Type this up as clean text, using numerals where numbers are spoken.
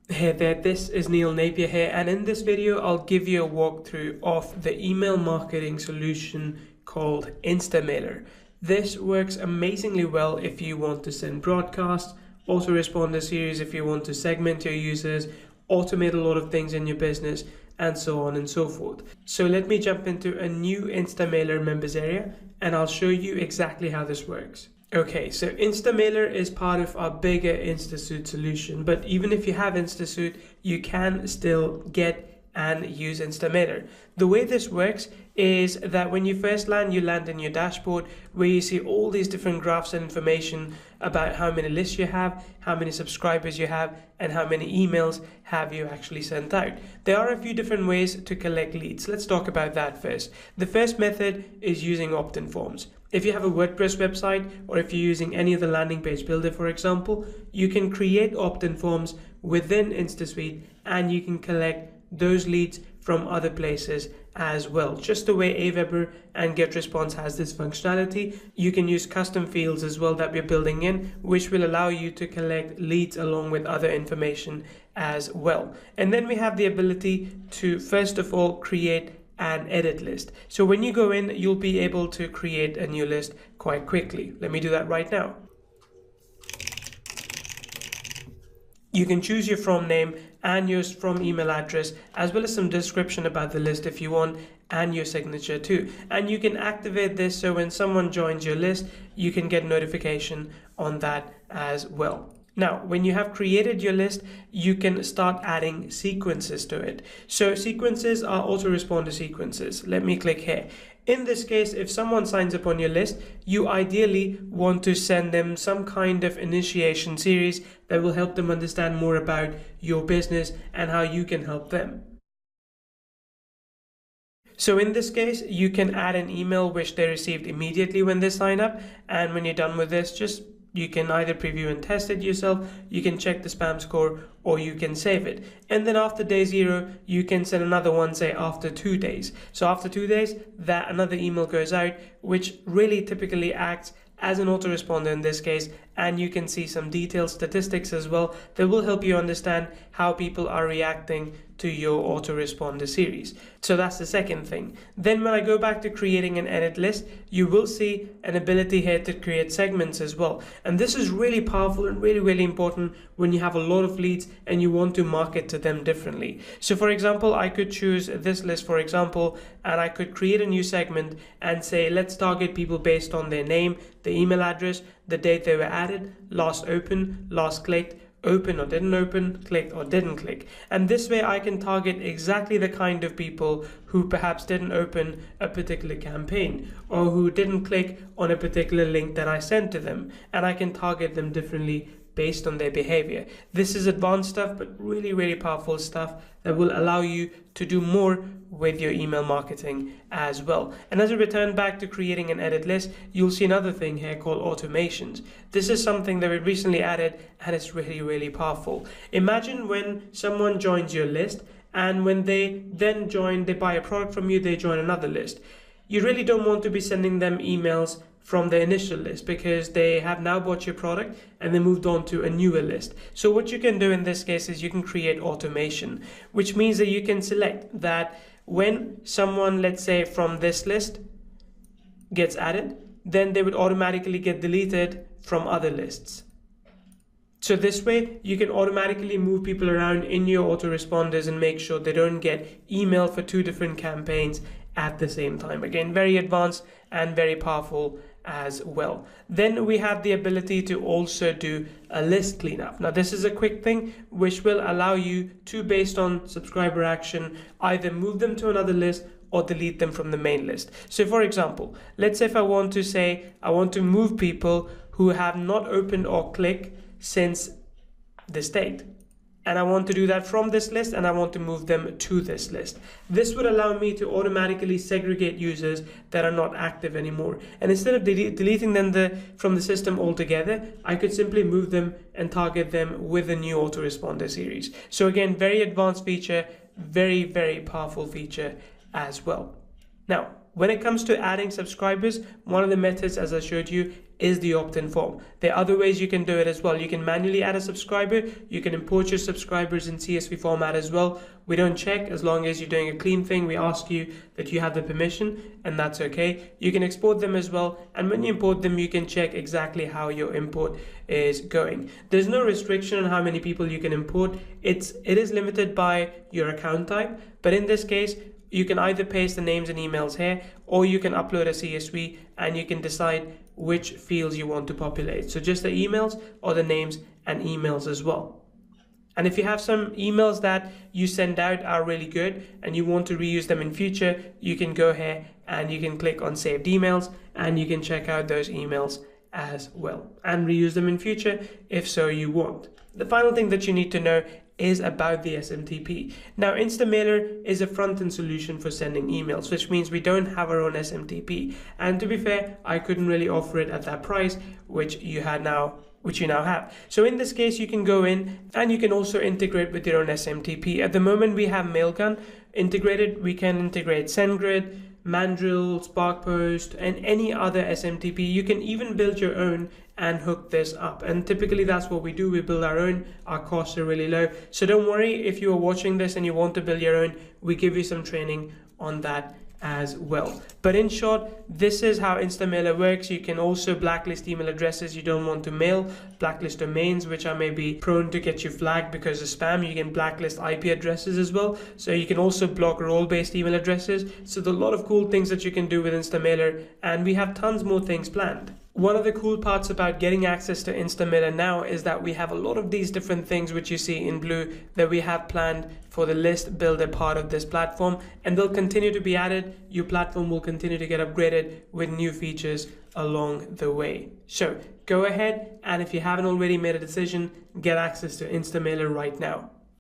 Hey there, this is Neil Napier here, and in this video I'll give you a walkthrough of the email marketing solution called InstaMailer. This works amazingly well if you want to send broadcasts, autoresponder series if you want to segment your users, automate a lot of things in your business, and so on and so forth. So let me jump into a new InstaMailer members area and I'll show you exactly how this works. Okay, so InstaMailer is part of our bigger InstaSuite solution, but even if you have InstaSuite, you can still get and use InstaMailer. The way this works is that when you first land, you land in your dashboard where you see all these different graphs and information about how many lists you have, how many subscribers you have, and how many emails have you actually sent out. There are a few different ways to collect leads. Let's talk about that first. The first method is using opt-in forms. If you have a WordPress website or if you're using any other landing page builder, for example, you can create opt-in forms within InstaSuite and you can collect those leads from other places as well. Just the way Aweber and GetResponse has this functionality, you can use custom fields as well that we're building in, which will allow you to collect leads along with other information as well. And then we have the ability to, first of all, create an edit list. So when you go in, you'll be able to create a new list quite quickly. Let me do that right now. You can choose your from name and your from email address, as well as some description about the list if you want, and your signature too. And you can activate this so when someone joins your list, you can get notification on that as well. Now, when you have created your list, you can start adding sequences to it. So sequences are autoresponder sequences. Let me click here. In this case, if someone signs up on your list, you ideally want to send them some kind of initiation series that will help them understand more about your business and how you can help them. So in this case, you can add an email which they received immediately when they sign up. And when you're done with this, you can either preview and test it yourself, you can check the spam score, or you can save it. And then after day 0, you can send another one, say after 2 days. So after 2 days, that another email goes out, which really typically acts as an autoresponder in this case, and you can see some detailed statistics as well that will help you understand how people are reacting to your autoresponder series. So that's the second thing. Then when I go back to creating an edit list, you will see an ability here to create segments as well. And this is really powerful and really important when you have a lot of leads and you want to market to them differently. So for example, I could choose this list, for example, and I could create a new segment and say, let's target people based on their name, the email address, the date they were added, last open, last clicked, open or didn't open, clicked or didn't click. And this way I can target exactly the kind of people who perhaps didn't open a particular campaign or who didn't click on a particular link that I sent to them. And I can target them differently based on their behavior. This is advanced stuff, but really powerful stuff that will allow you to do more with your email marketing as well. And as we return back to creating an edit list, you'll see another thing here called automations. This is something that we recently added and it's really powerful. Imagine when someone joins your list and when they then join, they buy a product from you, they join another list. You really don't want to be sending them emails from the initial list because they have now bought your product and they moved on to a newer list. So what you can do in this case is you can create automation, which means that you can select that when someone, let's say from this list, gets added, then they would automatically get deleted from other lists. So this way you can automatically move people around in your autoresponders and make sure they don't get email for 2 different campaigns at the same time. Again, very advanced and very powerful as well. Then we have the ability to also do a list cleanup. Now this is a quick thing which will allow you to, based on subscriber action, either move them to another list or delete them from the main list. So for example, let's say if I want to move people who have not opened or clicked since this date. And I want to do that from this list and I want to move them to this list. This would allow me to automatically segregate users that are not active anymore. And instead of deleting them from the system altogether, I could simply move them and target them with a new autoresponder series. So again, very advanced feature, very powerful feature as well. Now, when it comes to adding subscribers, one of the methods, as I showed you, is the opt-in form. There are other ways you can do it as well. You can manually add a subscriber. You can import your subscribers in CSV format as well. We don't check as long as you're doing a clean thing. We ask you that you have the permission, and that's okay. You can export them as well, and when you import them, you can check exactly how your import is going. There's no restriction on how many people you can import. It is limited by your account type, but in this case, you can either paste the names and emails here, or you can upload a CSV and you can decide which fields you want to populate. So just the emails or the names and emails as well. And if you have some emails that you send out are really good and you want to reuse them in future, you can go here and you can click on saved emails and you can check out those emails as well and reuse them in future if so you want. The final thing that you need to know is about the SMTP. Now, InstaMailer is a front-end solution for sending emails, which means we don't have our own SMTP. And to be fair, I couldn't really offer it at that price, which you now have. So in this case, you can go in and you can also integrate with your own SMTP. At the moment, we have Mailgun integrated. We can integrate SendGrid, Mandrill, SparkPost, and any other SMTP. You can even build your own and hook this up. And typically that's what we do. We build our own. Our costs are really low. So don't worry if you are watching this and you want to build your own. We give you some training on that as well. But in short, this is how InstaMailer works. You can also blacklist email addresses you don't want to mail, blacklist domains which are maybe prone to get you flagged because of spam. You can blacklist IP addresses as well. So you can also block role-based email addresses. So there's a lot of cool things that you can do with InstaMailer, and we have tons more things planned. One of the cool parts about getting access to InstaMailer now is that we have a lot of these different things which you see in blue that we have planned for the list builder part of this platform, and they'll continue to be added. Your platform will continue to get upgraded with new features along the way. So go ahead, and if you haven't already made a decision, get access to InstaMailer right now.